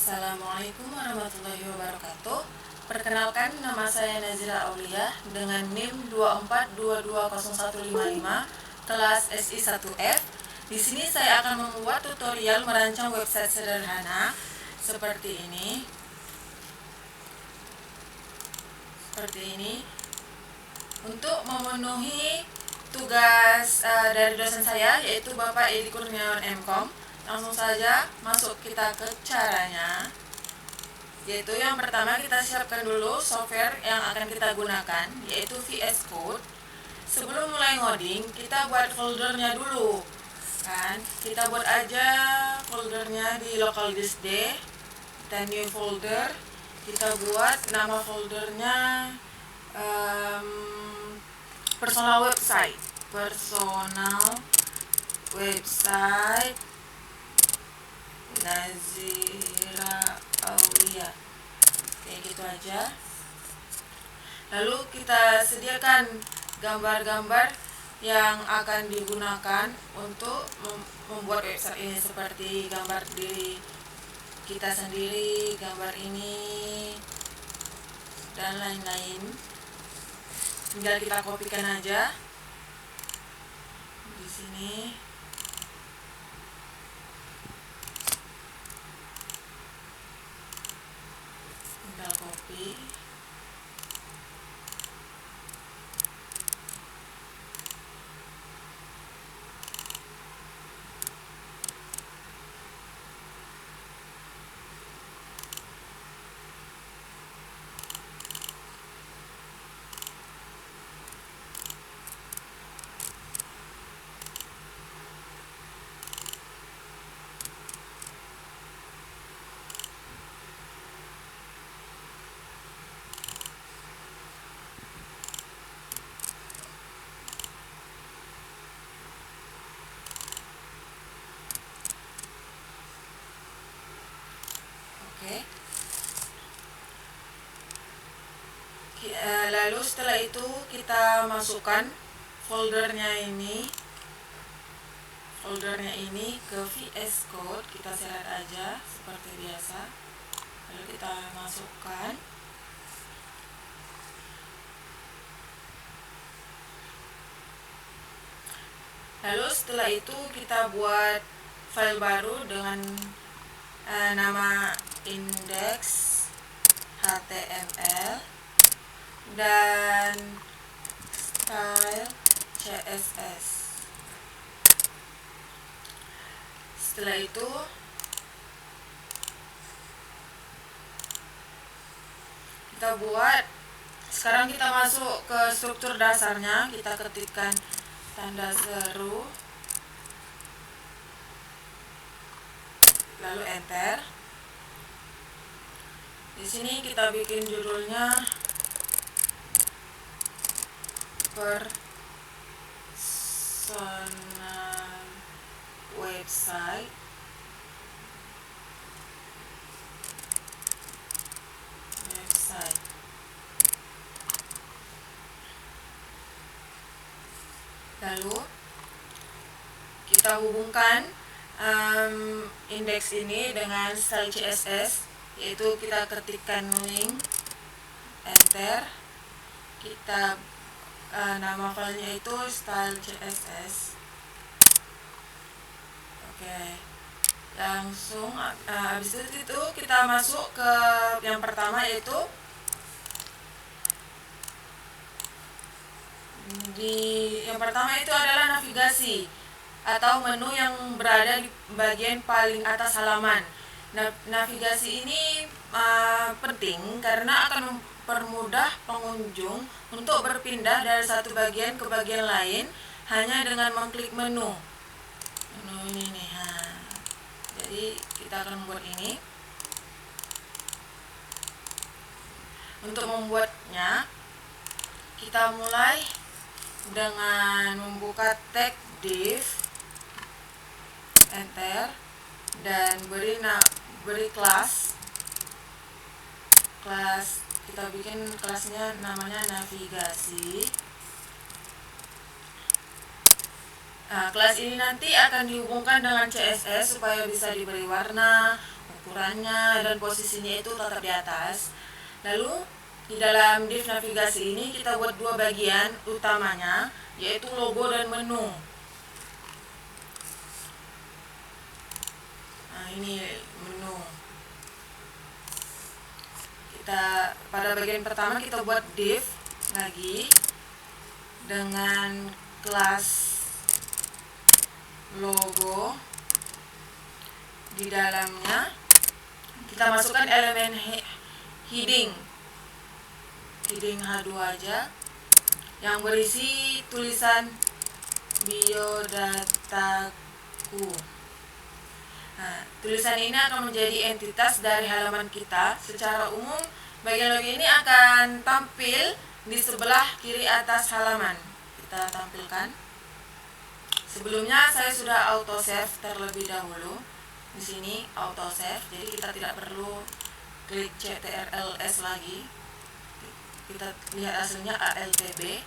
Assalamualaikum warahmatullahi wabarakatuh. Perkenalkan, nama saya Nazira Aulia dengan NIM 24220155 kelas SI1F. Di sini saya akan membuat tutorial merancang website sederhana seperti ini. Untuk memenuhi tugas dari dosen saya, yaitu Bapak Edi Kurniawan MKom, langsung saja masuk kita ke caranya. Yaitu yang pertama, kita siapkan dulu software yang akan kita gunakan, yaitu VS Code. Sebelum mulai ngoding, kita buat foldernya dulu kan. Kita buat aja foldernya di local disk D. Kita new folder, kita buat nama foldernya personal website Nazira Aulia, kayak gitu aja. Lalu kita sediakan gambar-gambar yang akan digunakan untuk membuat website ini, seperti gambar diri kita sendiri, gambar ini, dan lain-lain. Tinggal kita kopikan aja di sini. Tinggal copy. Lalu setelah itu kita masukkan foldernya ini ke VS Code. Kita select aja seperti biasa, lalu kita masukkan. Lalu setelah itu kita buat file baru dengan nama index.html dan style CSS. Setelah itu sekarang kita masuk ke struktur dasarnya. Kita ketikkan tanda seru, lalu enter. Di sini kita bikin judulnya personal website. Lalu kita hubungkan indeks ini dengan style CSS, yaitu kita ketikkan link, enter. Kita nama filenya itu style CSS. Oke. Langsung habis itu kita masuk ke yang pertama, yaitu yang pertama itu adalah navigasi atau menu yang berada di bagian paling atas halaman. Navigasi ini penting karena akan mempermudah pengunjung untuk berpindah dari satu bagian ke bagian lain hanya dengan mengklik menu ini nih. Jadi kita akan membuat ini. Untuk membuatnya, kita mulai dengan membuka tag div, enter, dan beri kelas. Kita bikin kelasnya namanya navigasi. Kelas ini nanti akan dihubungkan dengan CSS supaya bisa diberi warna, ukurannya dan posisinya itu tetap di atas. Lalu di dalam div navigasi ini kita buat dua bagian utamanya, yaitu logo dan menu. Nah, ini menu. Pada bagian pertama kita buat div lagi dengan kelas logo. Di dalamnya kita masukkan elemen heading H2 aja yang berisi tulisan biodataku. Nah, tulisan ini akan menjadi entitas dari halaman kita. Secara umum, bagian logo ini akan tampil di sebelah kiri atas halaman. Kita tampilkan. Sebelumnya saya sudah auto save terlebih dahulu. Di sini auto save, jadi kita tidak perlu klik CTRL-S lagi. Kita lihat hasilnya ALTB.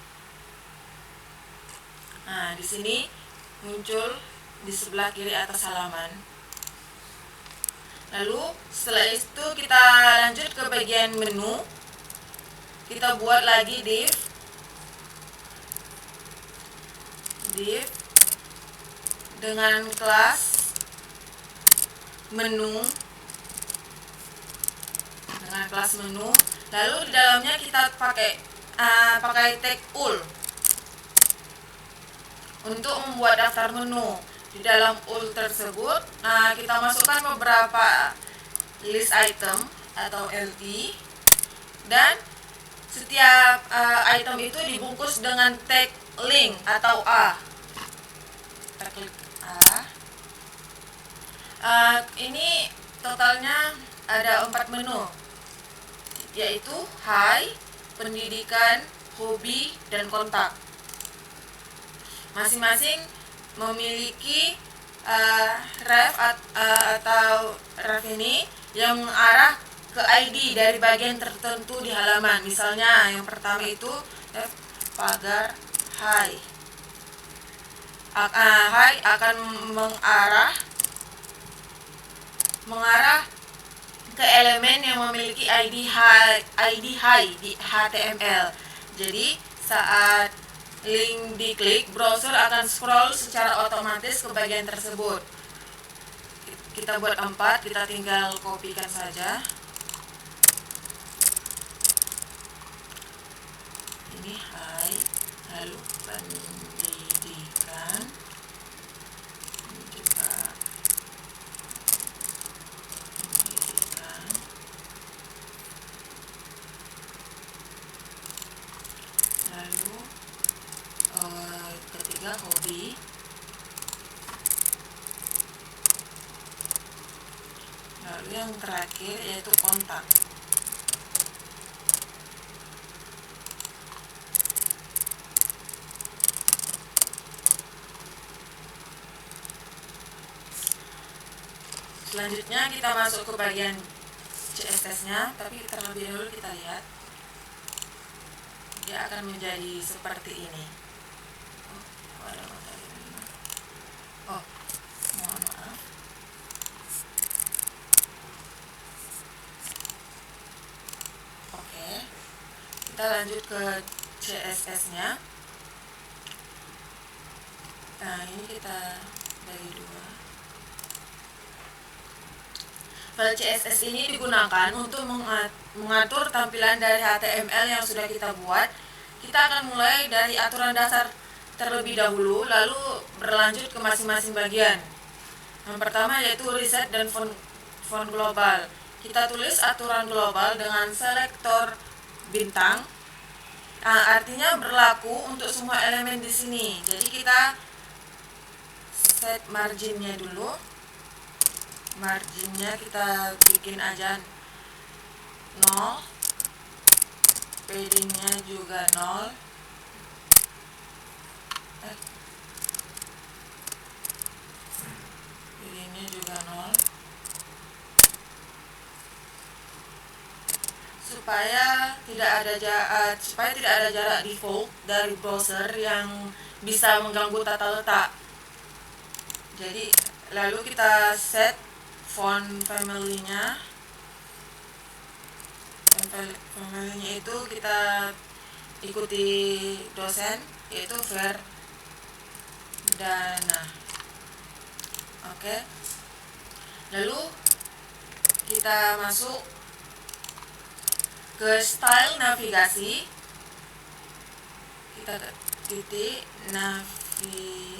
Nah, di sini muncul di sebelah kiri atas halaman. Lalu setelah itu kita lanjut ke bagian menu. Kita buat lagi div dengan kelas menu. Lalu di dalamnya kita pakai tag ul untuk membuat daftar menu. Di dalam ul tersebut, kita masukkan beberapa list item atau LI, dan setiap item itu dibungkus dengan tag link atau A. Kita klik A. Ini totalnya ada 4 menu, yaitu Hai, pendidikan, hobi, dan kontak. Masing-masing memiliki ref atau ref ini yang mengarah ke ID dari bagian tertentu di halaman. Misalnya yang pertama itu ref pagar Hai. Hai akan mengarah ke elemen yang memiliki ID Hai di HTML. Jadi saat link diklik, browser akan scroll secara otomatis ke bagian tersebut. Kita buat 4, kita tinggal kopikan saja. Ini Hai, lalu pendidikan, ini juga pendidikan, lalu ketiga hobi, lalu yang terakhir yaitu kontak. Selanjutnya kita masuk ke bagian CSS-nya, tapi terlebih dahulu kita lihat dia akan menjadi seperti ini. Mohon maaf. Oke, kita lanjut ke CSS-nya. Nah, ini kita bagi dua. File CSS ini digunakan untuk mengatur tampilan dari HTML yang sudah kita buat. Kita akan mulai dari aturan dasar terlebih dahulu, lalu berlanjut ke masing-masing bagian. Yang pertama yaitu reset dan font global. Kita tulis aturan global dengan selektor bintang. Artinya berlaku untuk semua elemen di sini. Jadi kita set marginnya dulu. Marginnya kita bikin aja 0. Paddingnya juga 0. Paddingnya juga 0. Supaya tidak ada jarak default dari browser yang bisa mengganggu tata letak. Jadi lalu kita set font family-nya itu kita ikuti dosen, yaitu Verdana. Oke. Lalu kita masuk ke style navigasi. Kita titik navigasi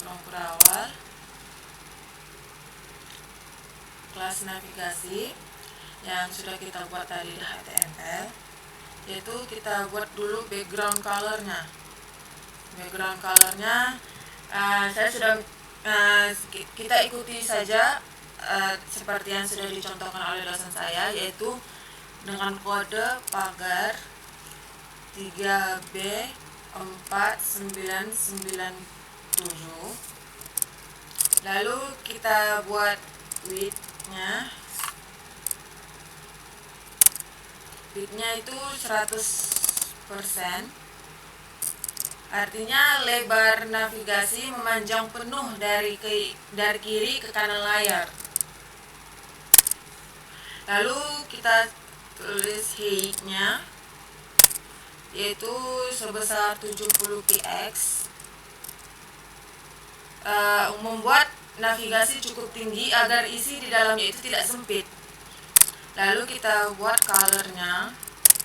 ruang berawal, kelas navigasi yang sudah kita buat tadi di HTML, yaitu kita buat dulu background colornya. Saya sudah kita ikuti saja seperti yang sudah dicontohkan oleh dosen saya, yaitu dengan kode pagar 3B4997. Lalu kita buat width-nya itu 100%. Artinya lebar navigasi memanjang penuh dari kiri ke kanan layar. Lalu kita tulis height-nya, yaitu sebesar 70 px. Membuat navigasi cukup tinggi agar isi di dalamnya itu tidak sempit. Lalu kita buat colornya,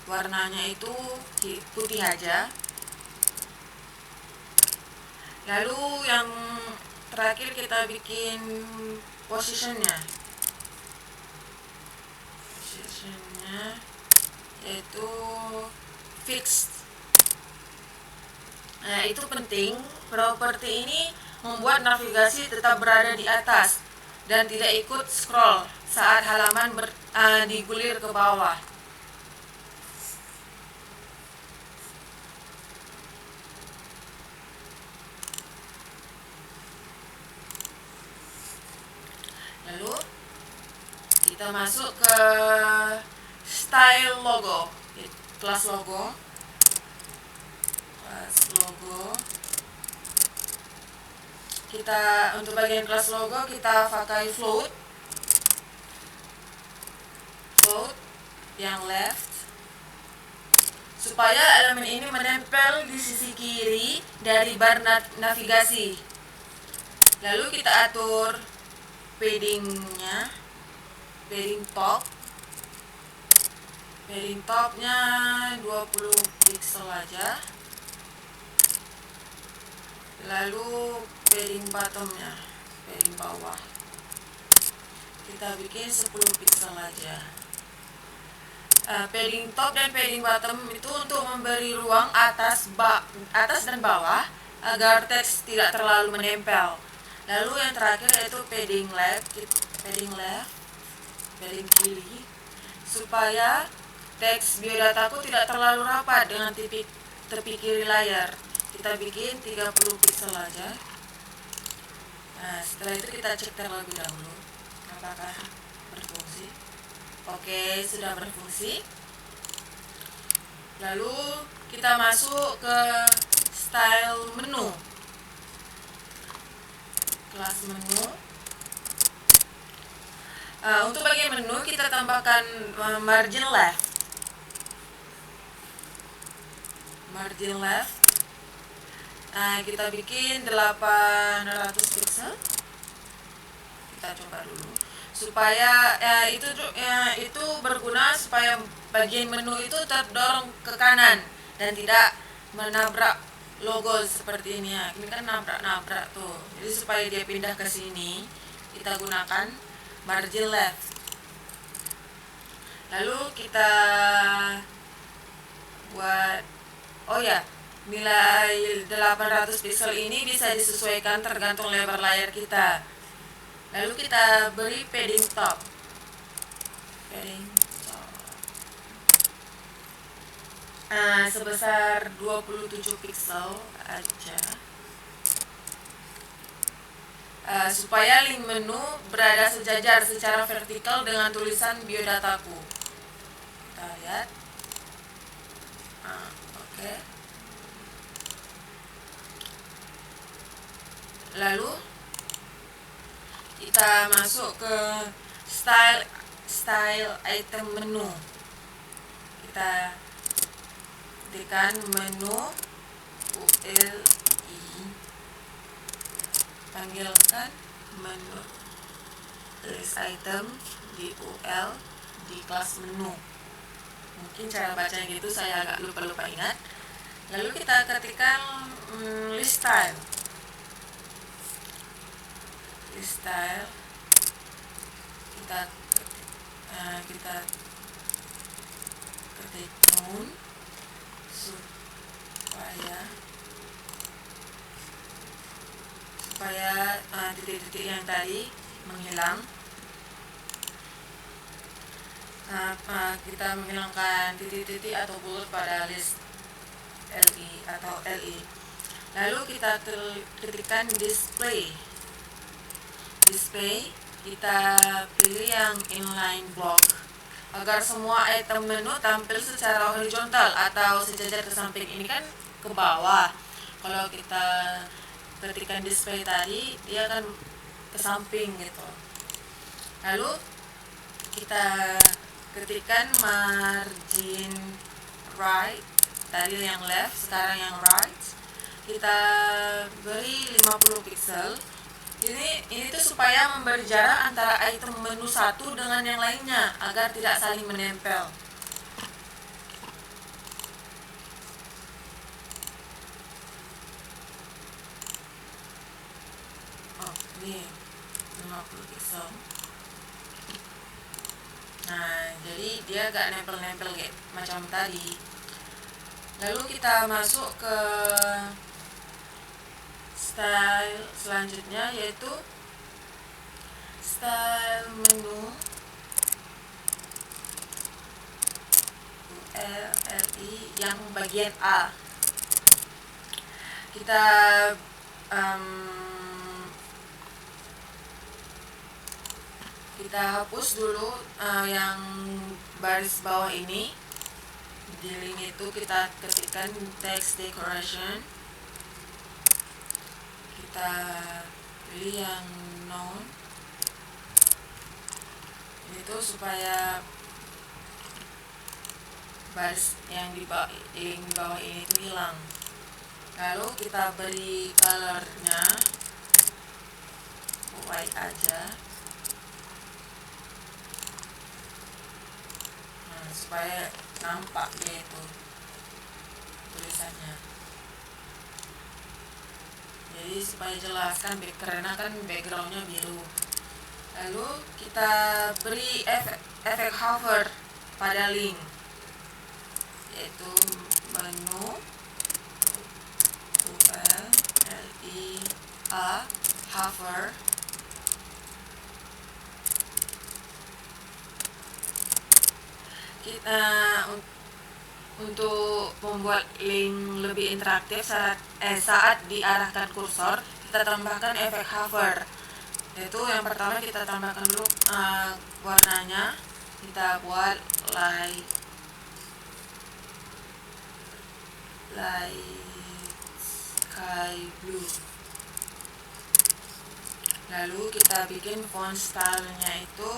warnanya itu putih aja. Lalu yang terakhir kita bikin positionnya yaitu fixed. Nah, itu penting. Properti ini membuat navigasi tetap berada di atas dan tidak ikut scroll saat halaman digulir ke bawah. Lalu kita masuk ke style logo, kelas logo. Kita untuk bagian kelas logo kita pakai float yang left, supaya elemen ini menempel di sisi kiri dari bar navigasi. Lalu kita atur paddingnya, padding topnya 20 pixel aja. Lalu padding bottomnya, padding bawah, kita bikin 10 pixel aja. Padding top dan padding bottom itu untuk memberi ruang atas dan bawah agar teks tidak terlalu menempel. Lalu yang terakhir yaitu padding left, padding kiri, supaya teks biodataku tidak terlalu rapat dengan tepi kiri layar. Kita bikin 30 pixel aja. Nah, setelah itu kita cek terlebih dahulu apakah berfungsi. Oke, sudah berfungsi. Lalu kita masuk ke style menu, kelas menu. Untuk bagian menu kita tambahkan margin left. Kita bikin 800 pixel. Kita coba dulu supaya itu berguna supaya bagian menu itu terdorong ke kanan dan tidak menabrak logo seperti ini ya. Ini kan nabrak tuh. Jadi supaya dia pindah ke sini, kita gunakan margin left. Lalu kita buat nilai 800 pixel ini bisa disesuaikan tergantung lebar layar kita. Lalu kita beri padding top. Sebesar 27 pixel aja. Supaya link menu berada sejajar secara vertikal dengan tulisan biodataku. Kita lihat. Oke. Lalu kita masuk ke style item menu. Kita ketikkan menu ULI, panggilkan menu list item di UL di kelas menu. Mungkin cara bacanya gitu, saya agak lupa ingat. Lalu kita ketikkan list style. Kita ketik tone supaya titik-titik yang tadi menghilang. Kita menghilangkan titik-titik atau bullet pada list LI. Lalu kita ketikkan display. Kita pilih yang inline block agar semua item menu tampil secara horizontal atau sejajar ke samping. Ini kan ke bawah. Kalau kita ketikkan display tadi, dia akan ke samping gitu. Lalu kita ketikkan margin right, tadi yang left, sekarang yang right. Kita beri 50 pixel. Ini tuh supaya memberi jarak antara item menu satu dengan yang lainnya agar tidak saling menempel. Ini 50 pixel. Nah, jadi dia gak nempel-nempel kayak macam tadi. Lalu kita masuk ke style selanjutnya, yaitu style menu ULI yang bagian A. Kita hapus dulu yang baris bawah ini. Di link itu kita ketikkan text decoration. Kita pilih yang non. Itu supaya baris yang di bawah ini itu hilang. Lalu kita beri colornya white aja. Nah, supaya nampak yaitu tulisannya. Jadi supaya jelas kan, karena kan backgroundnya biru. Lalu kita beri efek hover pada link, yaitu menu ULI A hover. Untuk membuat link lebih interaktif saat diarahkan kursor, kita tambahkan efek hover. Yaitu yang pertama kita tambahkan dulu warnanya, kita buat light sky blue. Lalu kita bikin font stylenya itu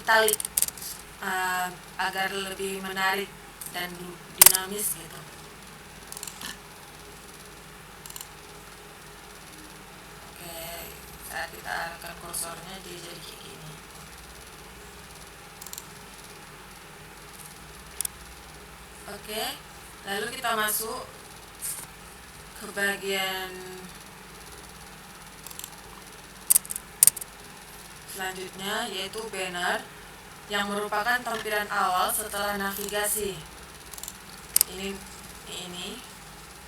italic agar lebih menarik dan dinamis gitu. Oke, saat kita arahkan kursornya dia jadi kayak gini. Oke, lalu kita masuk ke bagian selanjutnya, yaitu banner, yang merupakan tampilan awal setelah navigasi. Ini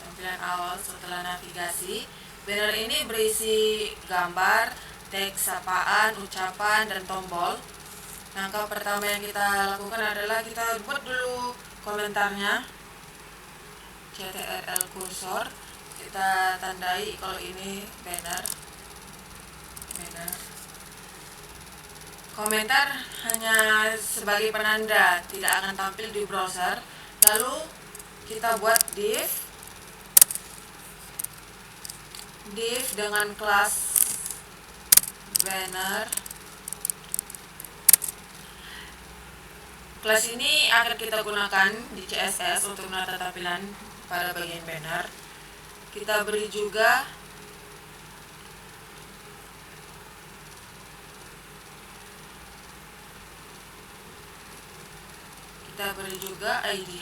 tampilan awal setelah navigasi. Banner ini berisi gambar, teks sapaan, ucapan, dan tombol. Langkah pertama yang kita lakukan adalah kita buat dulu komentarnya. CTRL kursor, kita tandai kalau ini banner. Komentar hanya sebagai penanda, tidak akan tampil di browser. Lalu kita buat div div dengan kelas banner. Kelas ini akan kita gunakan di CSS untuk menata tampilan pada bagian banner. Kita beri juga ID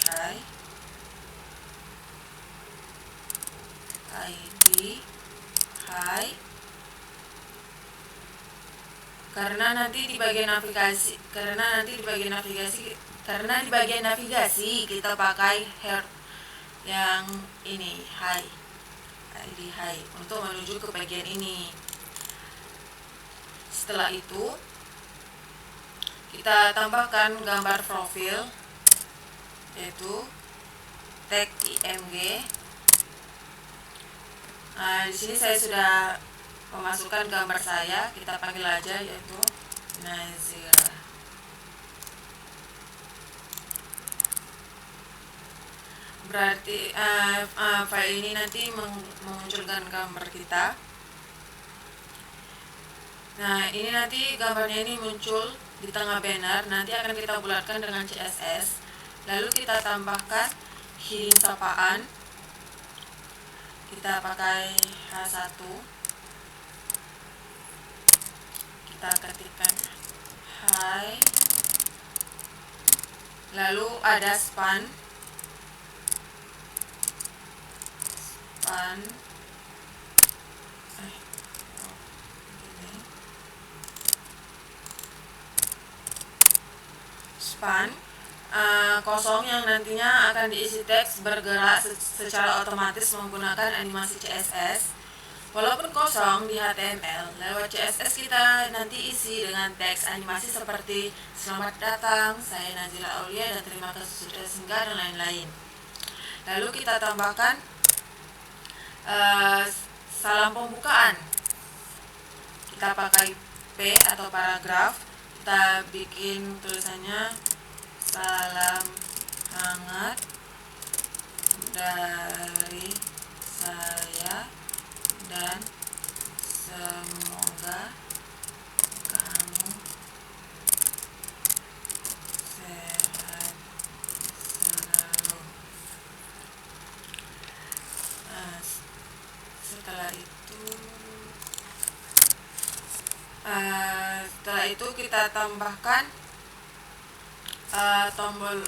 high karena nanti di bagian navigasi kita pakai head yang ini ID high untuk menuju ke bagian ini. Setelah itu kita tambahkan gambar profil, yaitu tag img. Nah, di sini saya sudah memasukkan gambar saya, kita panggil aja yaitu Nazira. Berarti file ini nanti memunculkan gambar kita. Nah, ini nanti gambarnya ini muncul di tengah banner, nanti akan kita bulatkan dengan CSS. Lalu kita tambahkan heading sapaan. Kita pakai H1. Kita ketikkan hi. Lalu ada span. Kosong yang nantinya akan diisi teks bergerak secara otomatis menggunakan animasi CSS. Walaupun kosong di HTML, lewat CSS kita nanti isi dengan teks animasi seperti selamat datang, saya Nazira Aulia dan terima kasih sudah singgah dan lain-lain. Lalu kita tambahkan salam pembukaan. Kita pakai P atau paragraf. Kita bikin tulisannya salam hangat dari saya dan semoga kamu sehat selalu. Setelah itu kita tambahkan tombol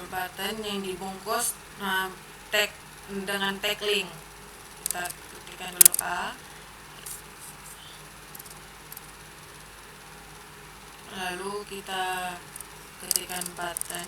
button yang dibungkus tag dengan tag link. Kita ketikkan dulu A, lalu kita ketikkan button,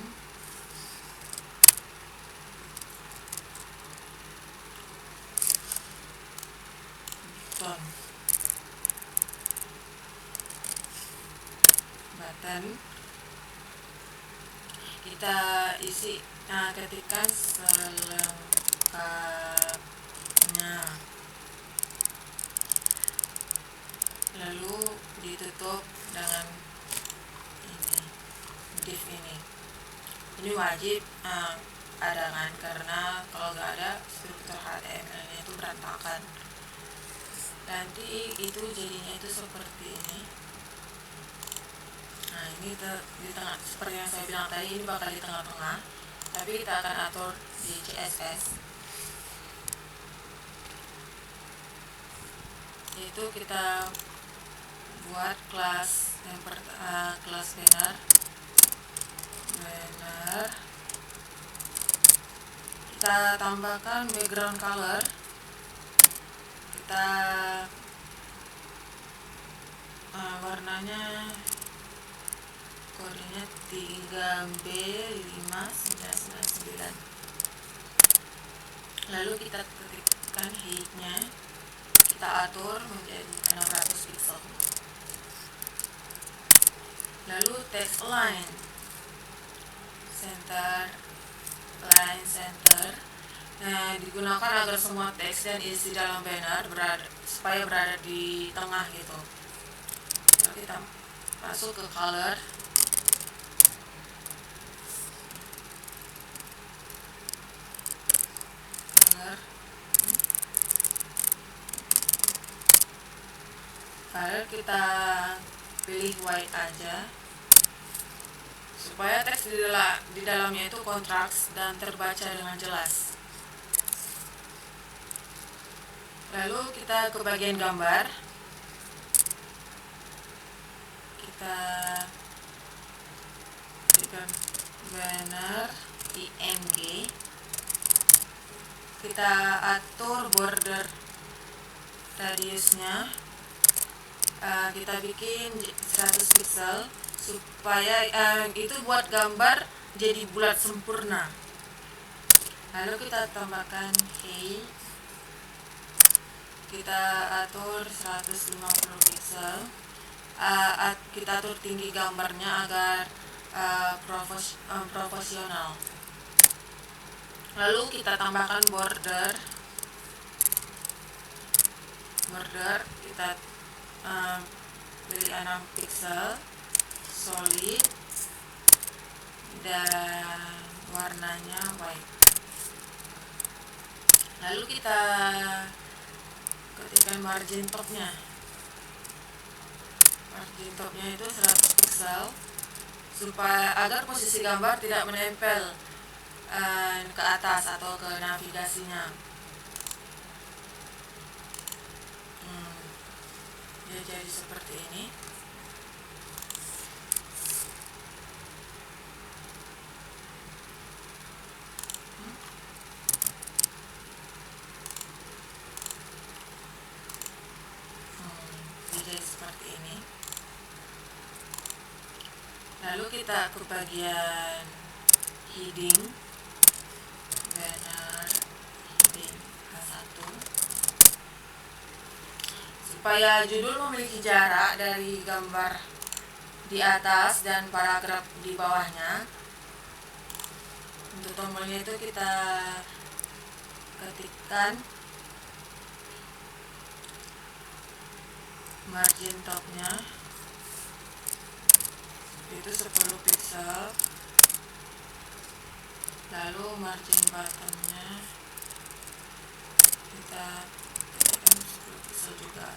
kita isi, ketikkan selengkapnya, lalu ditutup dengan ini, div ini. Ini wajib ada kan, karena kalau nggak ada struktur HTML-nya itu berantakan. Nanti itu jadinya itu seperti ini. Nah, ini di tengah, seperti yang saya bilang tadi, ini bakal di tengah-tengah, tapi kita akan atur di CSS. Yaitu kita buat kelas yang kelas banner. Kita tambahkan background color. Kita warnanya kodenya 3B5999. Lalu kita ketikkan height-nya, kita atur menjadi 600 pixel. Lalu text align, line center. Nah, digunakan agar semua teks dan isi dalam banner supaya berada di tengah gitu. Lalu kita masuk ke color. Lalu kita pilih white aja supaya teks di dalamnya itu kontras dan terbaca dengan jelas. Lalu kita ke bagian gambar, kita berikan banner IMG, kita atur border radiusnya, kita bikin 100 pixel supaya itu buat gambar jadi bulat sempurna. Lalu kita tambahkan height, kita atur 150 pixel, kita atur tinggi gambarnya agar proporsional. Lalu kita tambahkan border, kita pilih 6 pixel, solid, dan warnanya white. Lalu kita ketikkan margin topnya. Margin topnya itu 100 pixel supaya agar posisi gambar tidak menempel ke atas atau ke navigasinya. Dia jadi seperti ini. Dia jadi seperti ini. Lalu kita ke bagian heading, banner heading H1, supaya judul memiliki jarak dari gambar di atas dan paragraf di bawahnya. Untuk tombolnya itu kita ketikkan margin topnya itu 10 pixel, lalu margin bottomnya kita ketikkan 10 pixel juga.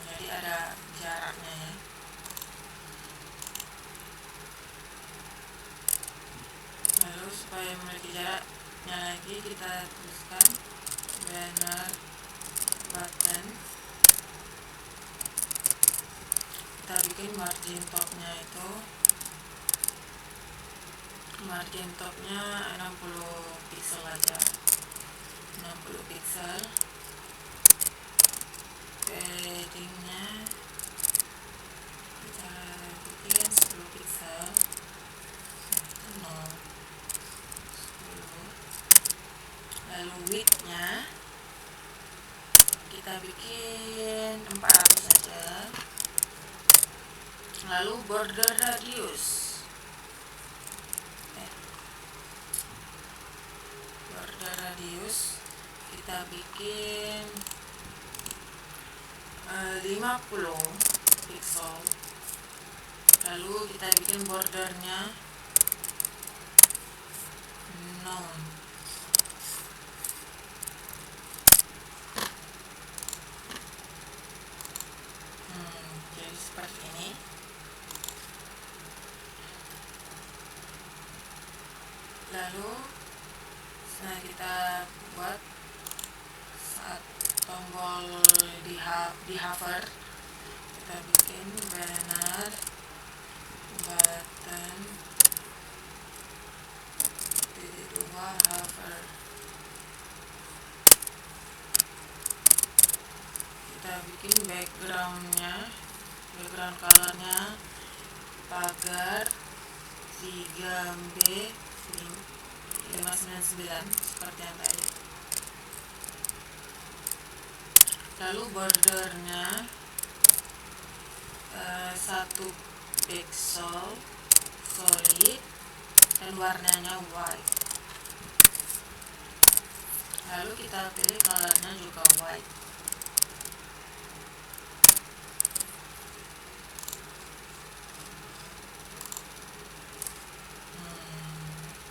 Jadi ada jaraknya ya. Lalu supaya memiliki jaraknya lagi, kita tuliskan banner button, kita bikin margin topnya itu, margin topnya 60 pixel aja, 60 pixel. Paddingnya kita bikin 10 pixel, 10. Lalu widthnya kita bikin 400 saja. Lalu border radius, kita bikin 50 pixel. Lalu kita bikin bordernya none. Jadi seperti ini. Lalu kita buat saat tombol di hover, kita bikin banner button .2 hover. Kita bikin background colornya pagar 3B 599 seperti yang tadi. Lalu bordernya 1 pixel solid dan warnanya white. Lalu kita pilih colornya juga white.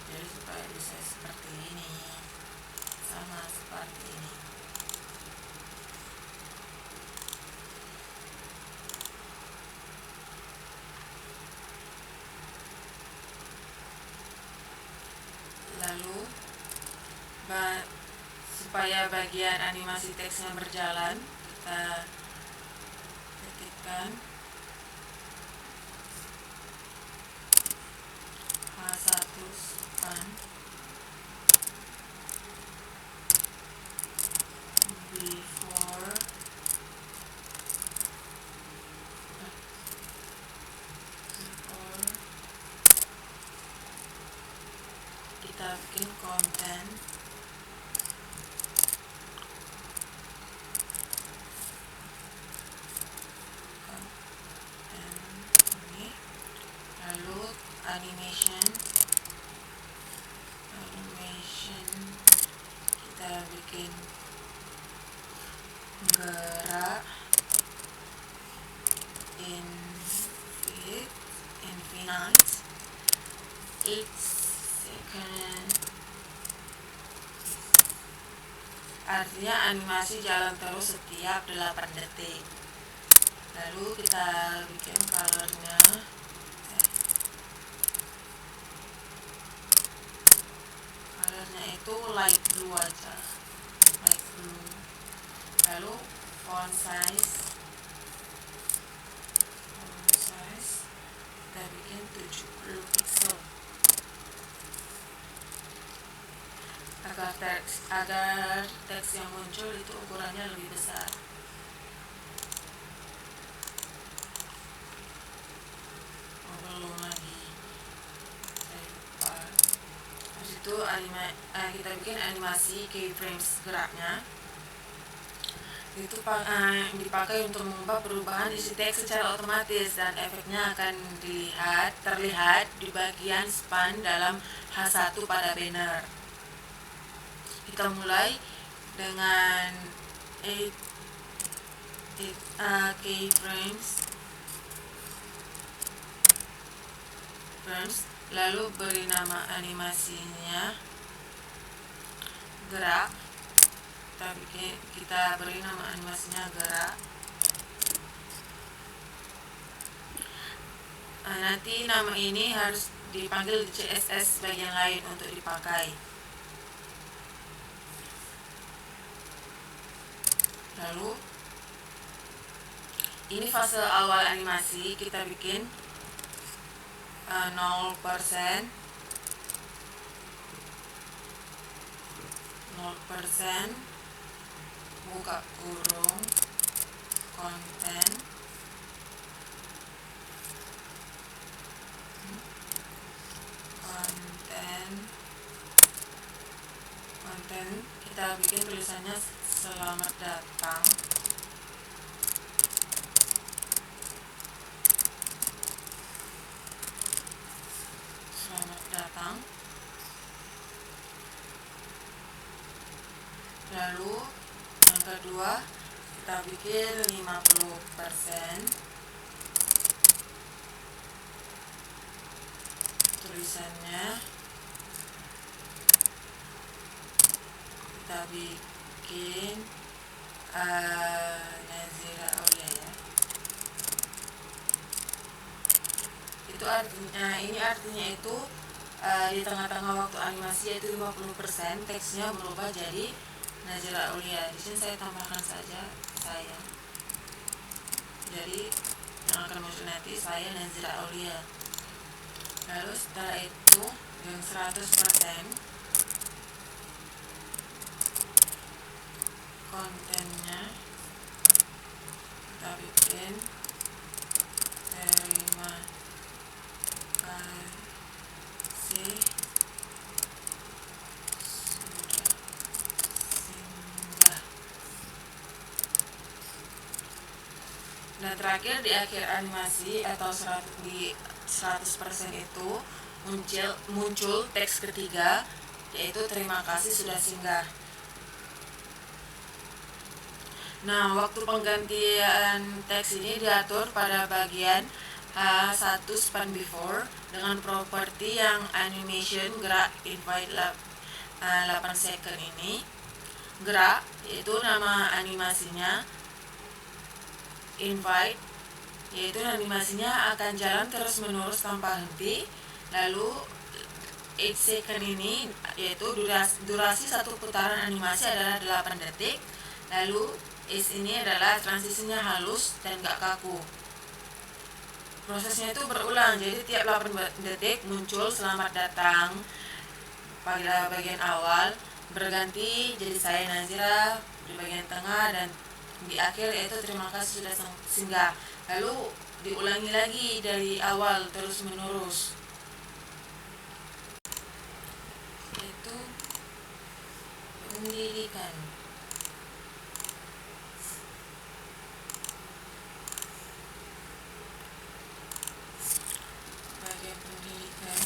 Jadi supaya bisa seperti ini, sama seperti ini. supaya bagian animasi teksnya berjalan, kita ketikkan H1 span before kita bikin konten ini, lalu animation kita bikin gerak infinite 8 second, artinya animasi jalan terus setiap 8 detik. Lalu kita bikin colornya itu light blue aja, light blue. Lalu font size kita bikin 70 pixel agar teks yang muncul itu ukurannya lebih besar. Belum lagi, saya lupa. Habis itu kita bikin animasi keyframes geraknya. Itu dipakai untuk mengubah perubahan isi teks secara otomatis, dan efeknya akan terlihat di bagian span dalam H1 pada banner. Kita mulai dengan 8 keyframes, lalu beri nama animasinya gerak. Kita beri nama animasinya gerak. Nanti nama ini harus dipanggil di CSS bagian lain untuk dipakai. Lalu ini fase awal animasi, kita bikin 0% buka kurung konten kita bikin tulisannya selamat datang. Lalu yang kedua kita bikin 50% tulisannya, kita bikin Nazira Aulia ya. Itu artinya itu di tengah-tengah waktu animasi yaitu 50%, teksnya berubah jadi Nazira Aulia. Di sini saya tambahkan saja saya. Jadi yang akan muncul nanti saya Nazira Aulia. Lalu setelah itu yang 100% kontennya kita bikin terima kasih sudah singgah. Dan terakhir di akhir animasi atau di 100% itu muncul teks ketiga, yaitu terima kasih sudah singgah. Nah, waktu penggantian teks ini diatur pada bagian H1 span before dengan properti yang animation gerak invite 8 second ini. Gerak yaitu nama animasinya, invite yaitu animasinya akan jalan terus menerus tanpa henti. Lalu 8 second ini, yaitu durasi satu putaran animasi adalah 8 detik. Lalu is ini adalah transisinya halus dan gak kaku. Prosesnya itu berulang, jadi tiap 8 detik muncul selamat datang pada bagian awal, berganti jadi saya Nazira di bagian tengah, dan di akhir yaitu terima kasih sudah singgah. Lalu diulangi lagi dari awal terus menerus. Itu pendidikan. Bagian pendidikan,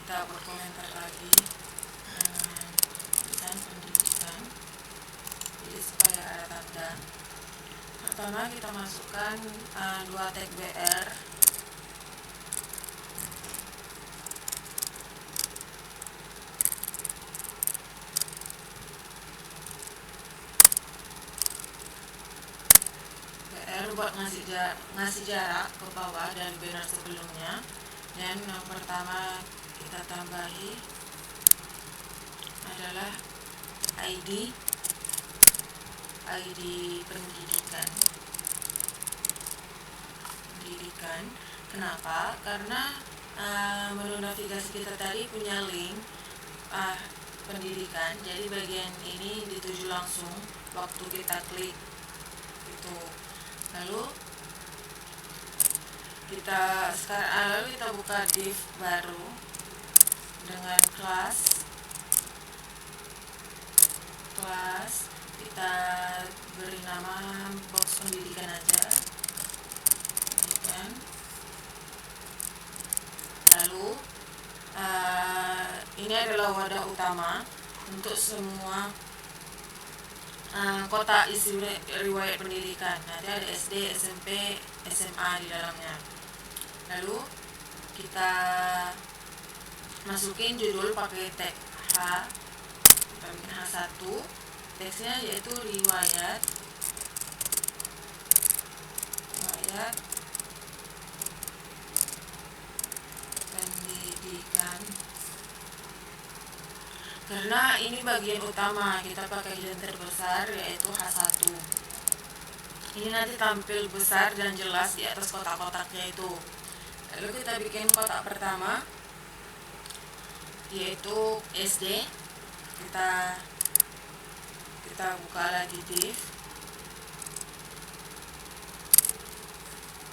kita berkomentar lagi dengan tulisan pendidikan, jadi supaya ada tanda. Pertama kita masukkan 2 tag BR. Buat ngasih jarak ke bawah dari banner sebelumnya. Dan yang pertama kita tambahi adalah ID pendidikan. Kenapa? Karena menu navigasi kita tadi punya link pendidikan, jadi bagian ini dituju langsung waktu kita klik itu. Lalu kita buka div baru dengan kelas, kita beri nama box pendidikan aja, pendidikan. Lalu ini adalah wadah utama untuk semua kotak isi riwayat pendidikan. Nanti ada SD, SMP, SMA di dalamnya. Lalu kita masukin judul pakai tag H, kita bikin H1. Teksnya yaitu riwayat pendidikan. Karena ini bagian utama, kita pakai lenter besar yaitu H1. Ini nanti tampil besar dan jelas di atas kotak-kotaknya itu. Lalu kita bikin kotak pertama yaitu SD. Kita buka lagi div.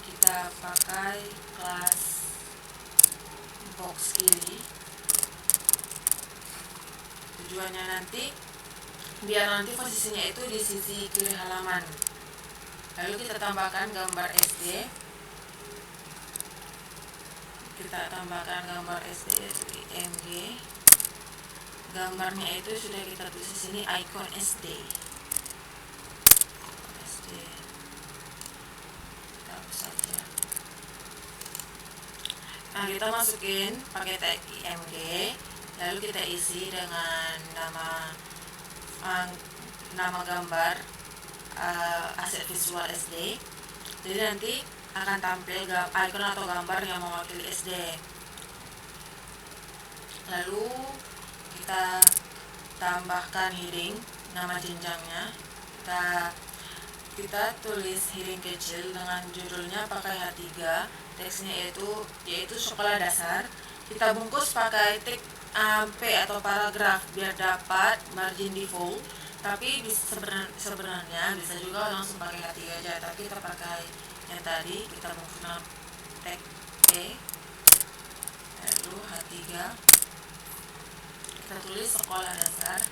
Kita pakai kelas box kiri. Tujuannya nanti biar nanti posisinya itu di sisi kiri halaman. Lalu kita tambahkan gambar SD. Yaitu IMG. Gambarnya itu sudah kita tulis di sini, icon SD. Kita hapus saja. Nah, kita masukin pakai tag IMG. Lalu kita isi dengan nama gambar aset visual SD. Jadi nanti akan tampil icon atau gambar yang mewakili SD. Lalu kita tambahkan heading, nama jenjangnya. Kita tulis heading kecil dengan judulnya pakai H3. Teksnya yaitu sekolah dasar. Kita bungkus pakai tag P atau paragraf biar dapat margin default. Tapi sebenarnya bisa juga langsung pakai H3 aja, tapi kita pakai yang tadi, kita menggunakan tag P lalu H3. Kita tulis sekolah dasar.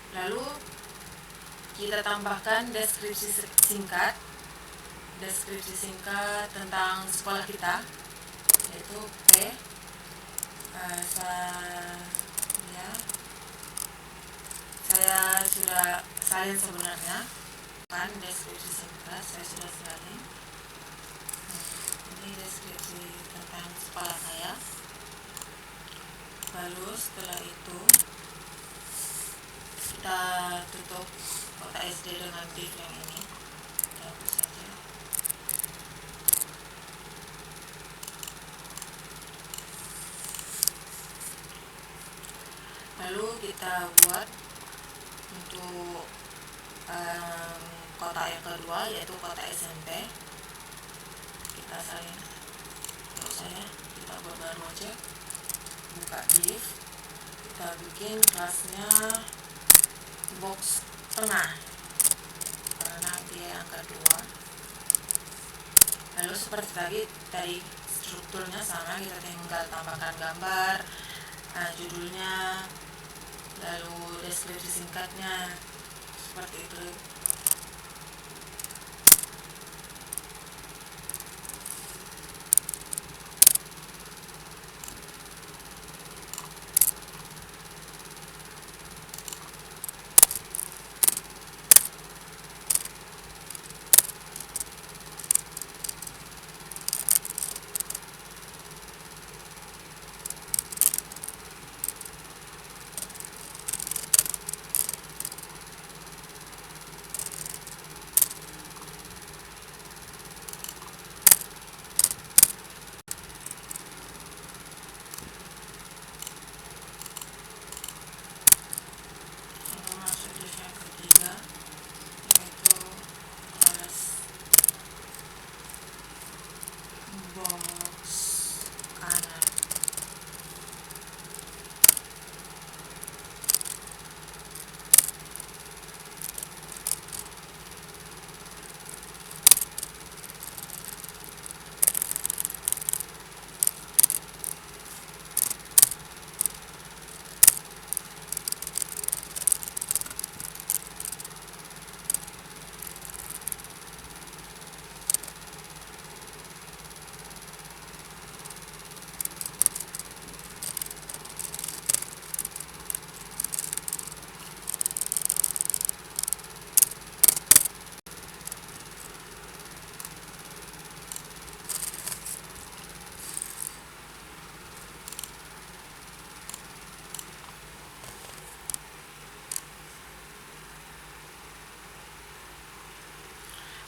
Lalu kita tambahkan deskripsi singkat tentang sekolah kita, yaitu P. Saya sudah salin sebenarnya, kan deskripsi singkat saya sudah salin. Ini deskripsi tentang sekolah saya. Lalu setelah itu kita tutup kotak BSD dengan div yang ini. Kita hapus saja. Lalu kita buat untuk kotak yang kedua, yaitu kotak SMP. Kita salin, kita buat baru aja, buka div, kita bikin kelasnya box tengah karena dia yang kedua. Lalu seperti tadi strukturnya sama, kita tinggal tambahkan gambar, judulnya, lalu deskripsi singkatnya, seperti itu.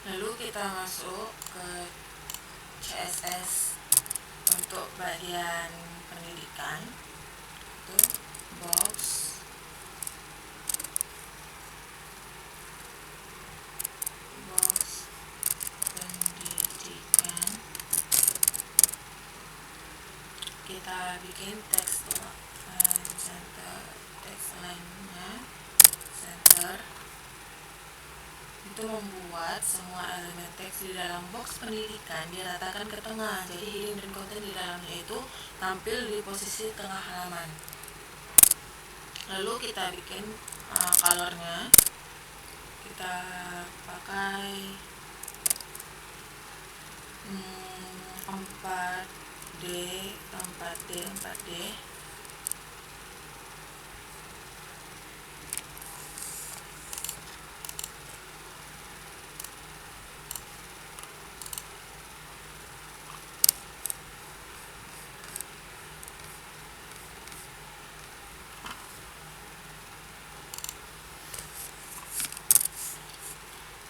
Lalu kita masuk ke CSS untuk bagian pendidikan, itu box pendidikan. Kita bikin teks center, teks line-nya center. Itu membuat semua elemen teks di dalam box pendidikan diratakan ke tengah, jadi heading dan konten di dalamnya itu tampil di posisi tengah halaman. Lalu kita bikin colornya, kita pakai 4D.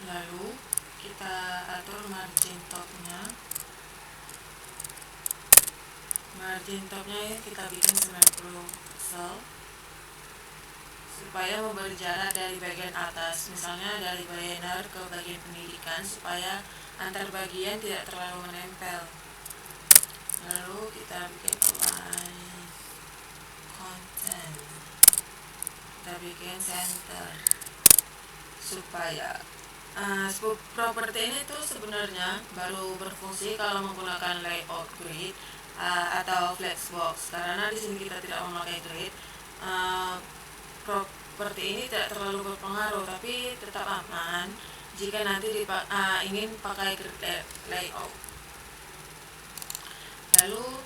Lalu kita atur margin topnya. Margin topnya kita bikin 90 pixel supaya memberi jarak dari bagian atas, misalnya dari banner ke bagian pendidikan, supaya antar bagian tidak terlalu menempel. Lalu kita bikin align content, kita bikin center supaya properti ini tuh sebenarnya baru berfungsi kalau menggunakan layout grid atau flexbox, karena di sini kita tidak memakai grid. Properti ini tidak terlalu berpengaruh, tapi tetap aman jika nanti ingin pakai grid layout. Lalu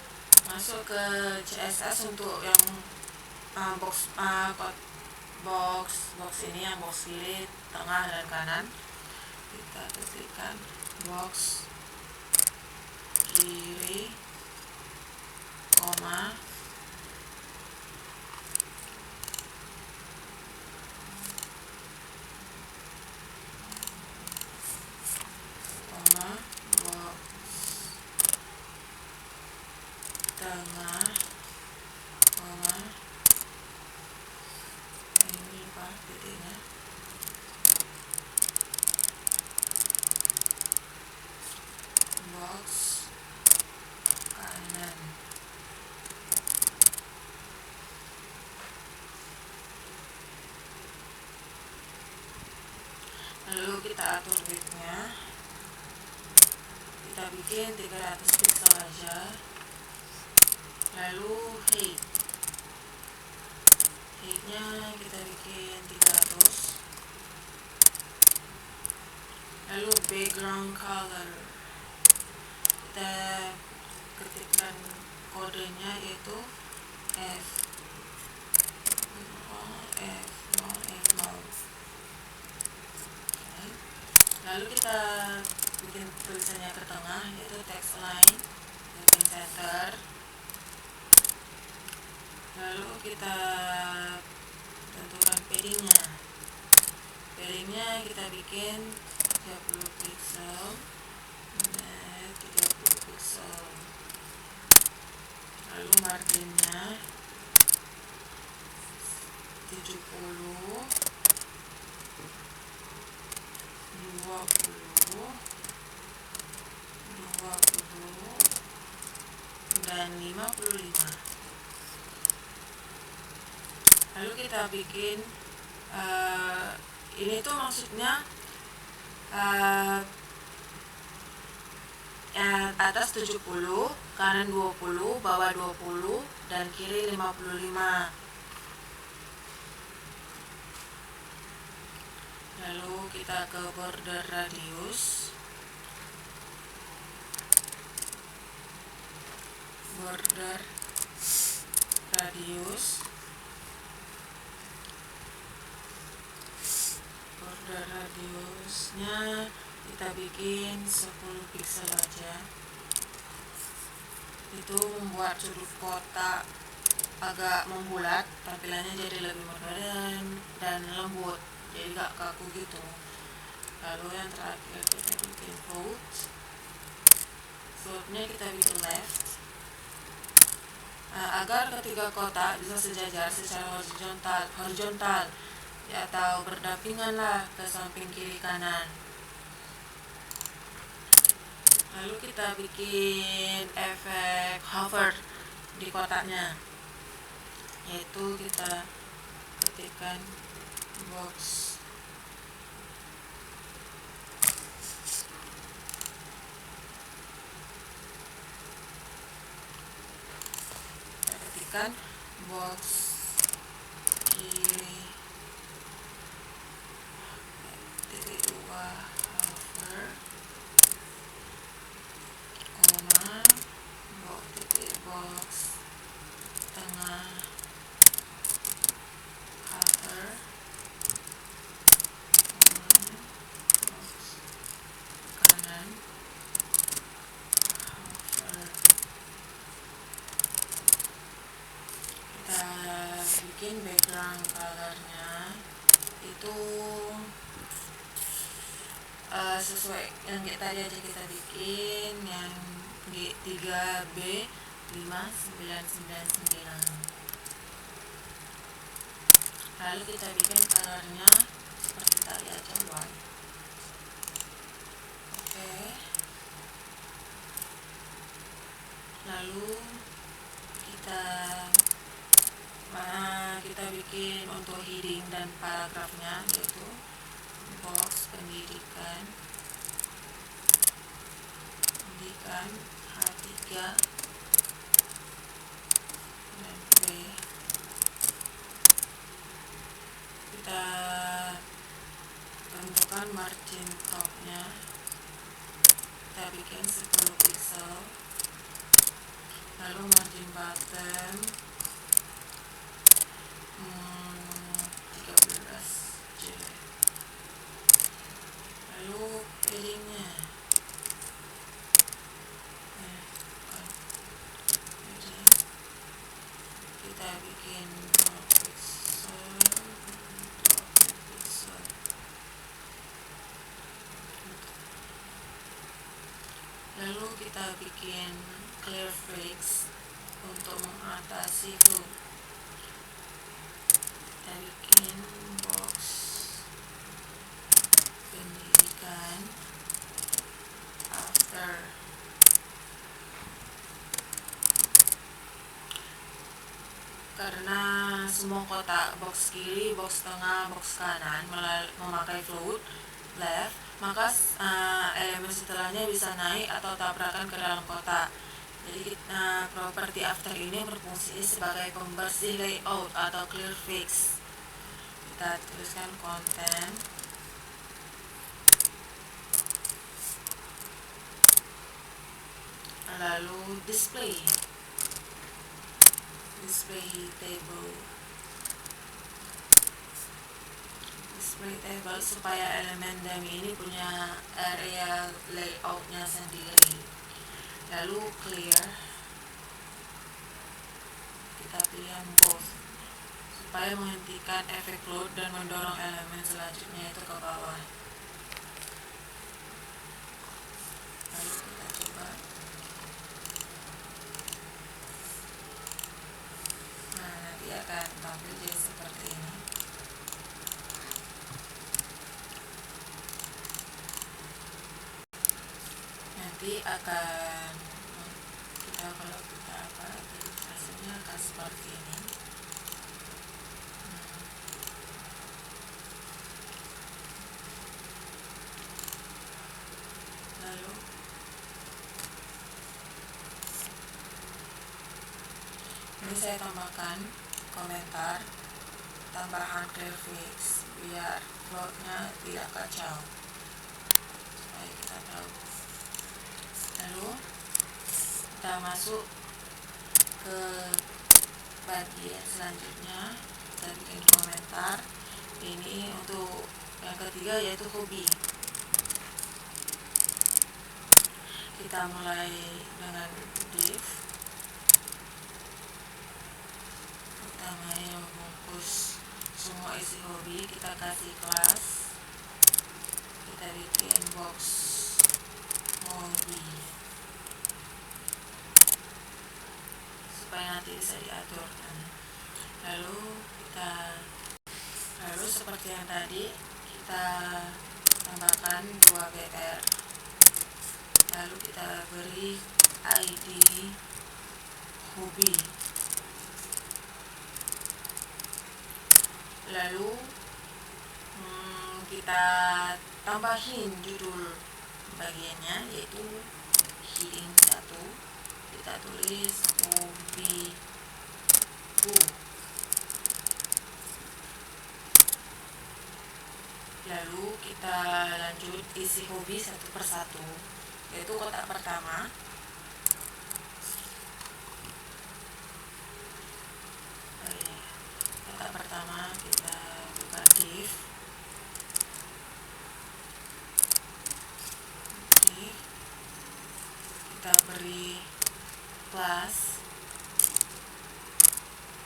masuk ke CSS untuk yang box ini, yang box kiri, tengah, dan kanan. Kita ketikkan box kiri, koma, Lalu kita atur width-nya, kita bikin 300 pixel aja. Lalu height-nya kita bikin 300. Lalu background color, kita ketikkan kodenya yaitu F0. Lalu kita bikin tulisannya ke tengah, yaitu text line, bikin center. Lalu kita tentukan paddingnya. Paddingnya kita bikin 30 pixel, 30 pixel. Lalu marginnya 70, 20, dan 55. Lalu kita bikin ini tuh maksudnya atas 70, kanan 20, bawah 20, dan kiri 55. Lalu kita ke border radius. Border radiusnya kita bikin 10 pixel aja. Itu membuat sudut kotak agak membulat, tampilannya jadi lebih modern dan lembut, jadi gak kaku gitu. Lalu yang terakhir kita bikin float-nya kita bikin left, agar ketiga kotak bisa sejajar secara horizontal ya, atau berdampingan lah ke samping kiri kanan. Lalu kita bikin efek hover di kotaknya, yaitu kita ketikkan box kiri titik 2 hover, koma, box tengah hover, box kanan hover. Kita bikin background colornya itu sesuai yang kayak tadi aja, kita bikin yang G3B5999. Lalu kita bikin colornya seperti tadi aja, white. Oke. Lalu kita bikin untuk heading dan paragrafnya, yaitu box pendidikan H3 dan P. Kita tentukan margin topnya, kita bikin 10 pixel. Lalu margin bottom 13J. Lalu paddingnya kita bikin 12 pixel. Lalu kita bikin clear breaks untuk mengatasi itu. Kita bikin box pendidikan after. Karena semua kotak box kiri, box tengah, box kanan memakai float, left, maka elemen setelahnya bisa naik atau tabrakan ke dalam kotak. Jadi property after ini berfungsi sebagai pembersih layout atau clear fix. Kita tuliskan konten, lalu display table supaya elemen dummy ini punya area layoutnya sendiri. Lalu clear, kita pilih both supaya menghentikan efek load dan mendorong elemen selanjutnya itu ke bawah. Lalu kita coba. Nah, nanti akan tampil jadi seperti ini. Nanti akan kalau kita jadi hasilnya akan seperti ini. Lalu ini saya tambahkan komentar tambahan clear fix biar floatnya tidak kacau, supaya kita tahu. Lalu kita masuk ke bagian selanjutnya, kita bikin komentar. Ini untuk yang ketiga, yaitu hobi. Kita mulai dengan div. Pertamanya membungkus semua isi hobi, kita kasih kelas, kita bikin box hobi supaya nanti bisa diatur. Lalu seperti yang tadi, kita tambahkan 2 BR, lalu kita beri ID hobi, lalu kita tambahin judul bagiannya, yaitu heading 1, kita tulis hobi ku. Lalu kita lanjut isi hobi satu persatu, yaitu kotak pertama. Kotak pertama kita buka div, kita beri kelas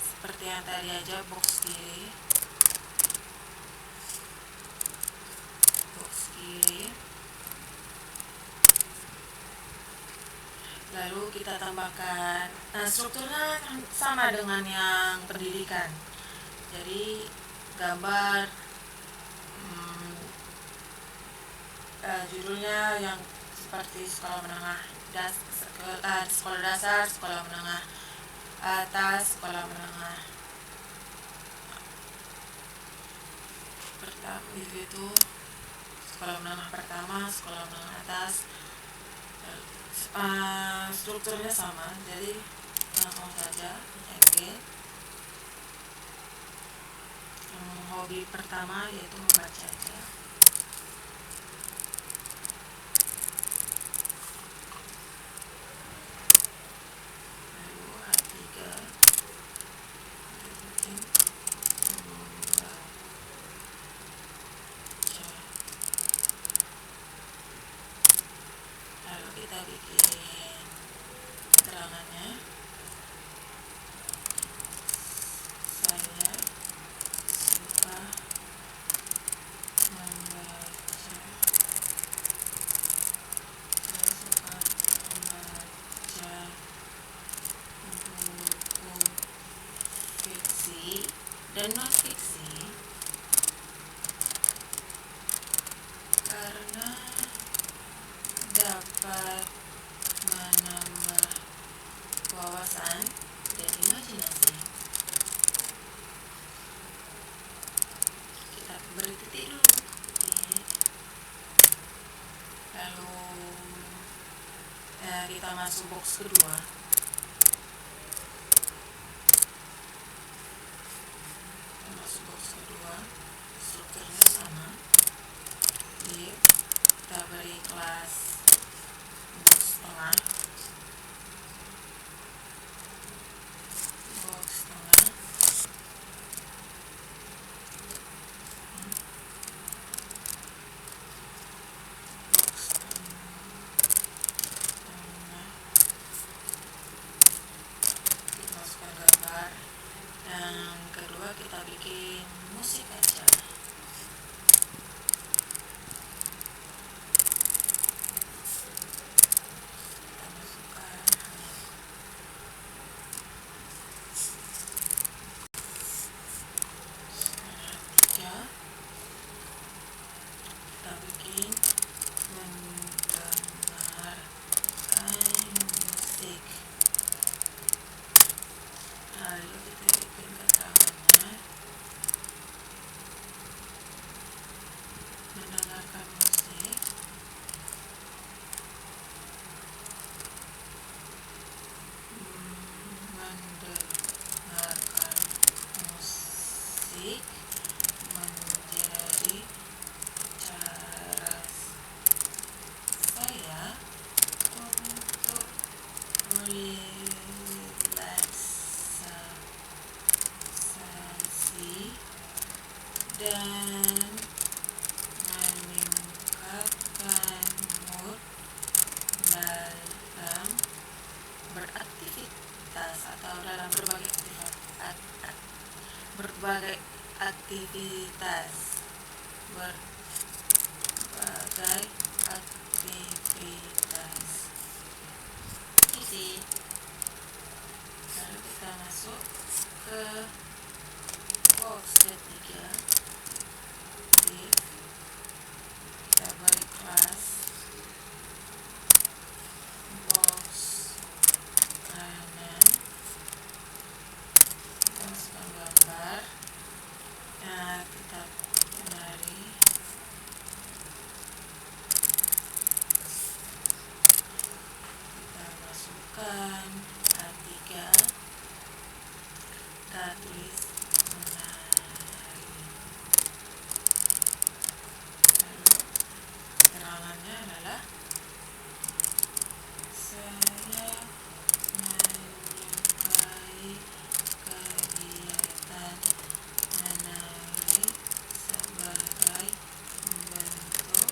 seperti yang tadi aja, box kiri, lalu kita tambahkan, strukturnya sama dengan yang pendidikan. Jadi gambar, judulnya yang seperti sekolah menengah sekolah dasar, sekolah menengah atas, sekolah menengah pertama, itu sekolah menengah pertama, sekolah menengah atas. Strukturnya sama, jadi langsung saja edit. Hobi pertama yaitu membaca aja. Lalu H3 bikin membaca. Lalu kita bikin keterangannya, saya suka membaca buku fiksi dan non fiksi karena dapat menambah wawasan dan imajinasi. Kita beri titik dulu, titik. Lalu kita masuk box kedua. Strukturnya sama. Kita beri kelas box tengah. Yang kedua kita bikin musik aja. Kita masukkan tiga. Kita bikin mendengarkan musik. Lalu kita bikin keterangannya, mendengarkan musik, menjadi cara saya untuk relaksasi dan meningkatkan mood dalam beraktivitas atau dalam berbagai aktivitas. Isi. Lalu kita masuk ke box ketiga. Kita beri kelas box kanan. Kita masukkan gambar. Kita kenali. Kita masukkan A3. Kita tulis menari. Lalu keterangannya adalah saya menyukai kegiatan menari sebagai bentuk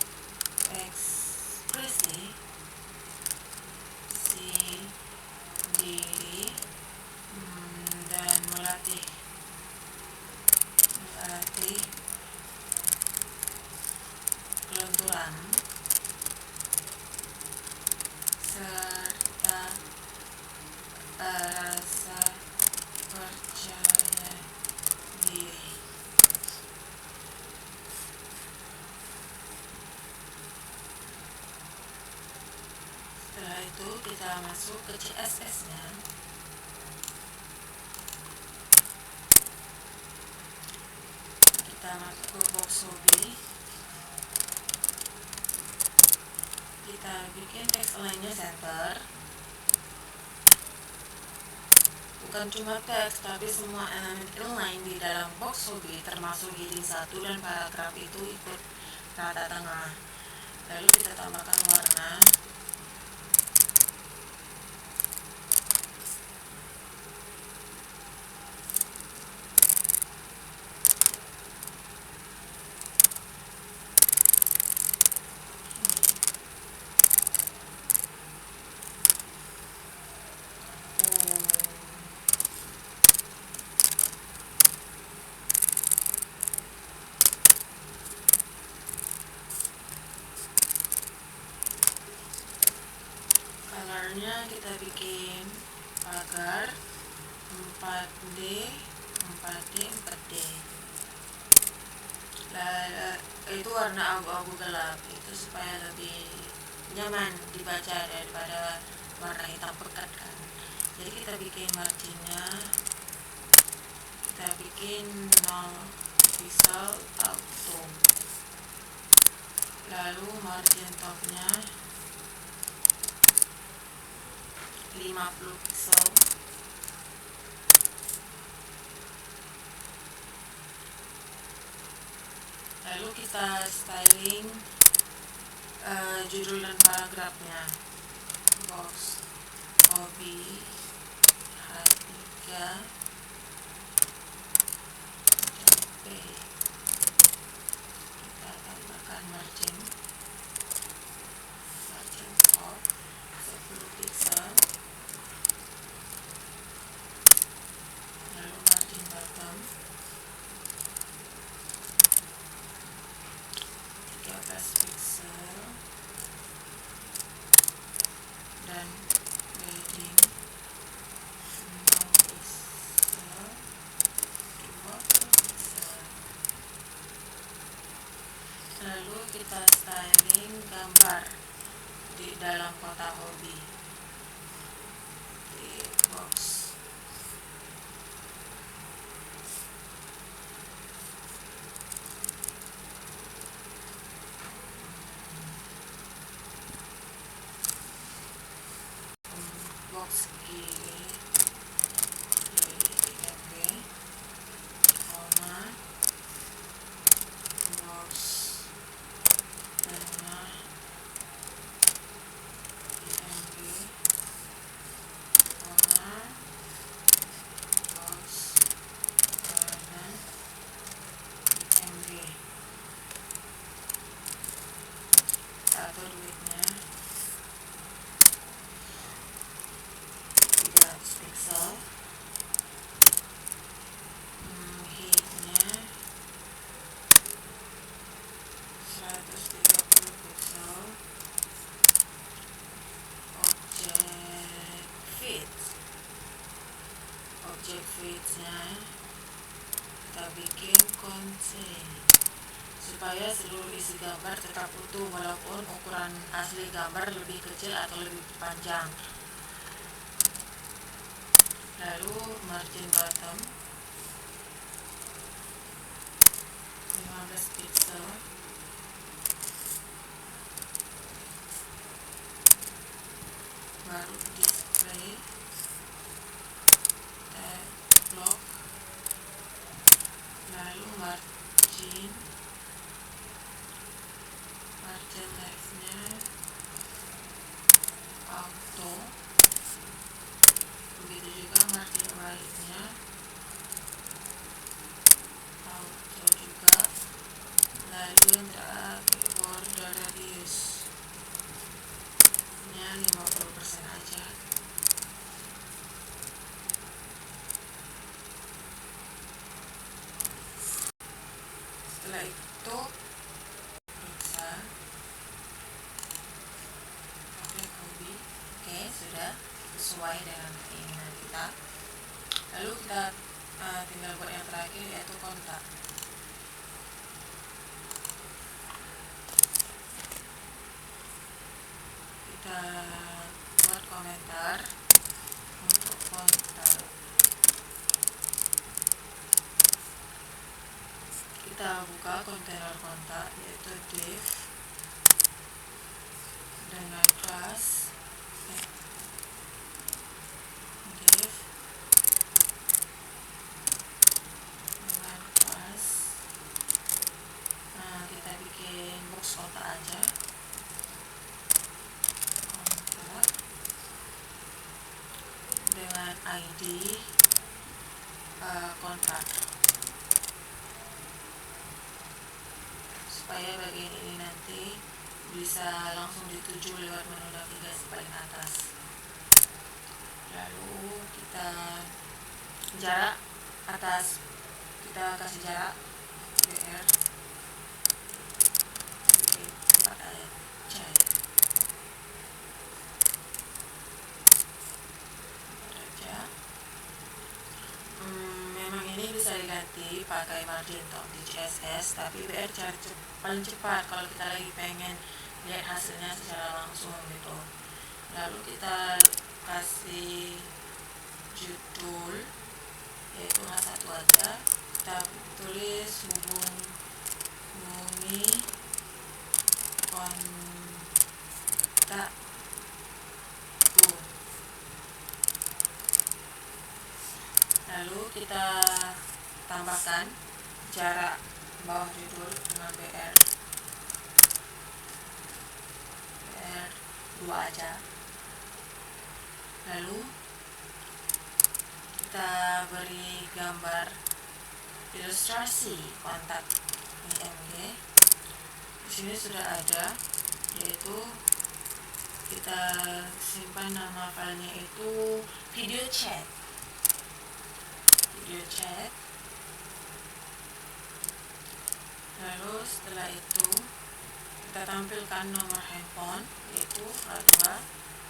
ekspresi diri dan melatih kelenturan serta rasa percaya diri. Setelah itu kita masuk ke CSS-nya. Kita masuk ke box hobi. Kita bikin text align-nya center. Bukan cuma teks, tapi semua elemen inline di dalam box hobi termasuk heading 1 dan paragraf itu ikut rata tengah. Lalu kita tambahkan warna. Colornya kita bikin pagar 4D 4D. Itu warna abu-abu gelap, itu supaya lebih nyaman dibaca daripada warna hitam pekat kan. Jadi kita bikin marginnya, kita bikin 0 pixel auto. Lalu margin topnya 50 pixel. Lalu kita styling judul dan paragrafnya. Box hobi H3 P. Kita tambahkan margin top 10 pixel. Lalu margin bottom 13 pixel dan padding 6 pixel 20 pixel. Lalu kita styling gambar di dalam kotak hobi di box. Box kiri F, koma, box tengah IMG, koma, box kanan IMG. Atur widthnya 300 pixel. Heightnya 130 pixel. Object feeds-nya kita bikin contain supaya seluruh isi gambar tetap utuh walaupun ukuran asli gambar lebih kecil atau lebih panjang. Lalu margin bottom 15 pixel. Baru display block. Lalu margin leftnya auto. Begitu juga margin right-nya auto juga. Lalu yang terakhir border radius nya 50% aja. Setelah itu periksa objek hobi. Oke, sudah sesuai dengan keinginan kita. Lalu kita tinggal buat yang terakhir, yaitu kontak. Kita buat komentar untuk kontak. Kita buka kontainer kontak, yaitu div dengan kelas div dengan kelas. Kita bikin box kontak aja. Kontak dengan ID kontrak, supaya bagian ini nanti bisa langsung dituju lewat menu navigasi paling atas. Lalu kita jarak atas, kita kasih jarak BR 4 ayat cahaya. Memang ini bisa diganti pakai margin top di CSS, tapi BR cara paling cepat kalau kita lagi pengen lihat hasilnya secara langsung gitu. Lalu kita kasih judul, yaitu H1 aja. Kita tulis hubungi kontak lalu kita tambahkan jarak bawah judul dengan BR 2 aja. Lalu kita beri gambar ilustrasi kontak IMG. Di sini sudah ada, yaitu kita simpan nama filenya itu video chat. Lalu setelah itu kita tampilkan nomor handphone, yaitu A2.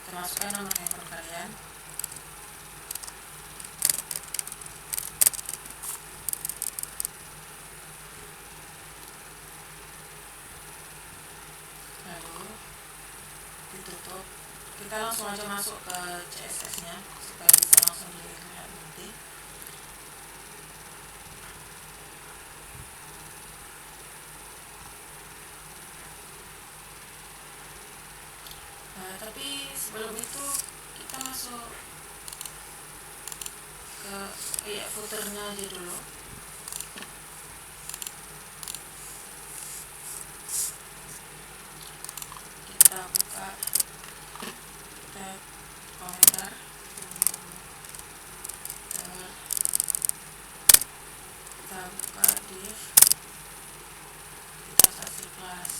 Kita masukkan nomor handphone kalian. Lalu ditutup. Kita langsung aja masuk ke CSS nya supaya bisa langsung dilihat nanti. Tapi sebelum itu kita masuk ke footernya aja dulu. Kita buka tab komentar, kita buka div, kita kasih kelas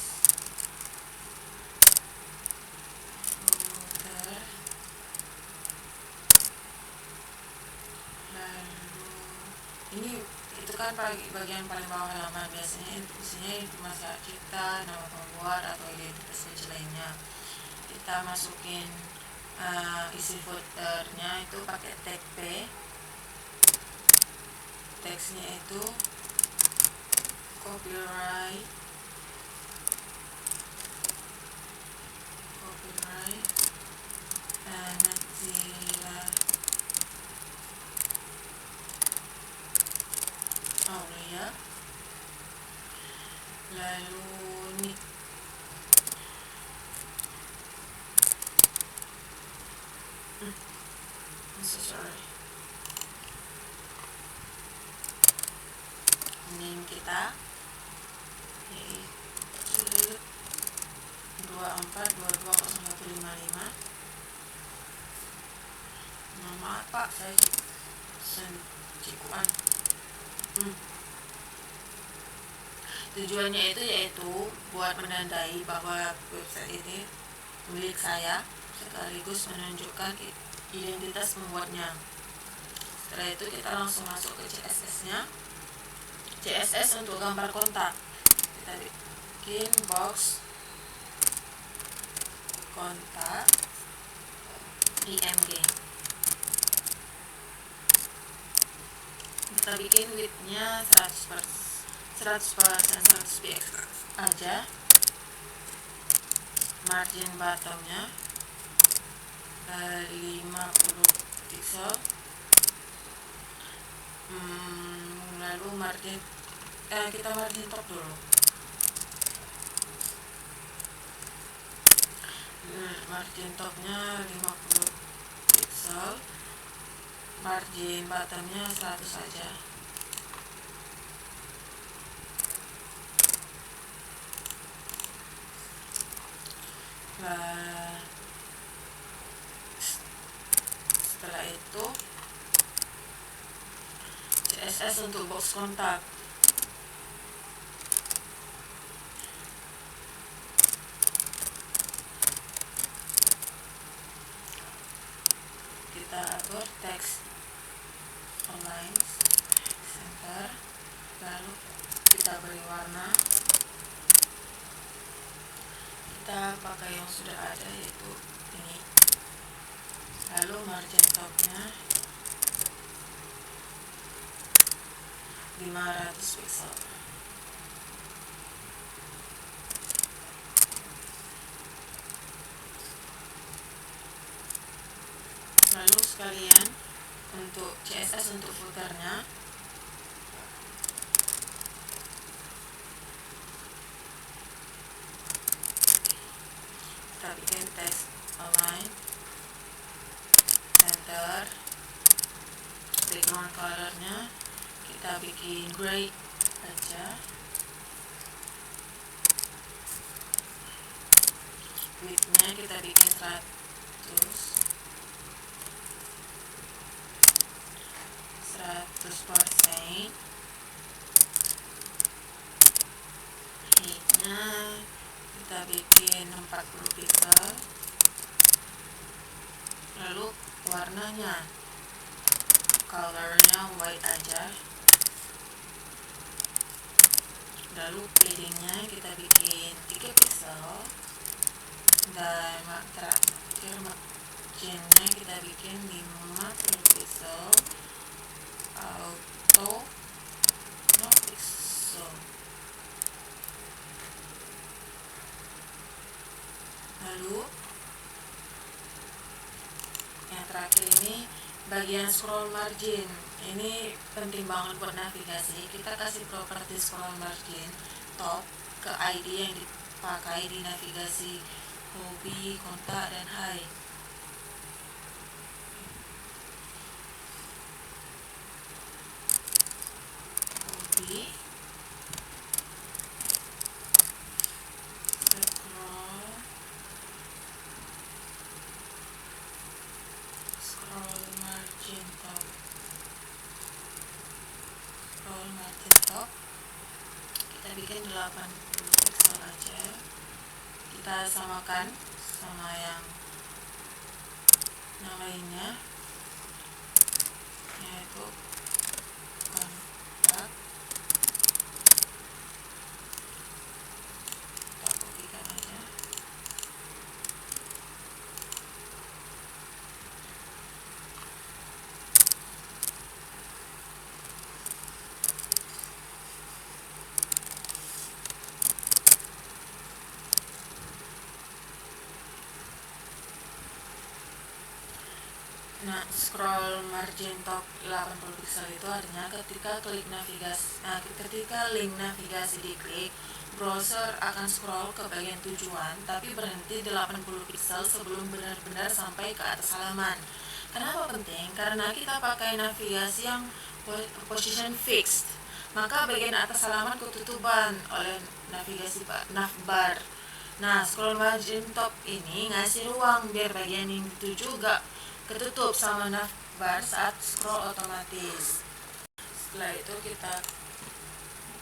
footer, lalu ini itu kan bagian paling bawah halaman. Biasanya isinya informasi kita, nama pembuat atau identitas kecil lainnya. Kita masukin isi footernya itu pakai tag P. Teksnya itu copyright Nazila Aulia. Lalu nick name kita yaitu 24220155. Nama apa saya cikuan. Tujuannya itu yaitu buat menandai bahwa website ini milik saya, sekaligus menunjukkan identitas pembuatnya. Setelah itu kita langsung masuk ke CSS-nya. CSS untuk gambar kontak, kita bikin box kontak IMG. Kita bikin width-nya 100% px aja. Margin bottom-nya 50 pixel. Lalu kita margin top dulu. Margin topnya 50 pixel, margin bottomnya 100 saja. Setelah itu CSS untuk box kontak. Kita atur teks online center, lalu kita beri warna. Kita pakai yang sudah ada, yaitu ini. Lalu margin topnya 500 pixel. Lalu sekalian untuk CSS untuk footernya, kita bikin text align, center, background colornya kita bikin gray aja, widthnya kita bikin 100%, heightnya kita bikin 40 pixel, lalu warnanya colornya white aja, lalu paddingnya kita bikin 3 pixel, dan terakhir marginnya kita bikin 50 pixel, auto no pixel. Lalu yang terakhir ini bagian scroll margin, ini penting banget buat navigasi. Kita kasih properti scroll margin top ke ID yang dipakai di navigasi hobi, kontak, dan hai. Hobi, scroll margin top, kita bikin 80 pixel aja, kita samakan sama yang lainnya, yaitu kontak. Kita kopikan aja. Nah, scroll margin top 80 pixel itu artinya ketika link navigasi diklik, browser akan scroll ke bagian tujuan tapi berhenti 80 pixel sebelum benar-benar sampai ke atas halaman. Kenapa penting? Karena kita pakai navigasi yang position fixed, maka bagian atas halaman ketutupan oleh navigasi navbar. Nah, scroll margin top ini ngasih ruang biar bagian yang dituju gak ketutup sama navbar saat scroll otomatis. Setelah itu kita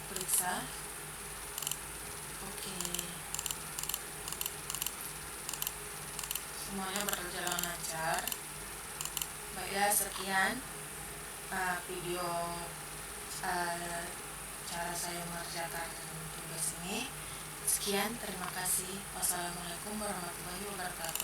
periksa. Oke, semuanya berjalan lancar. Baiklah, sekian video cara saya mengerjakan tugas ini. Sekian, terima kasih. Wassalamualaikum warahmatullahi wabarakatuh.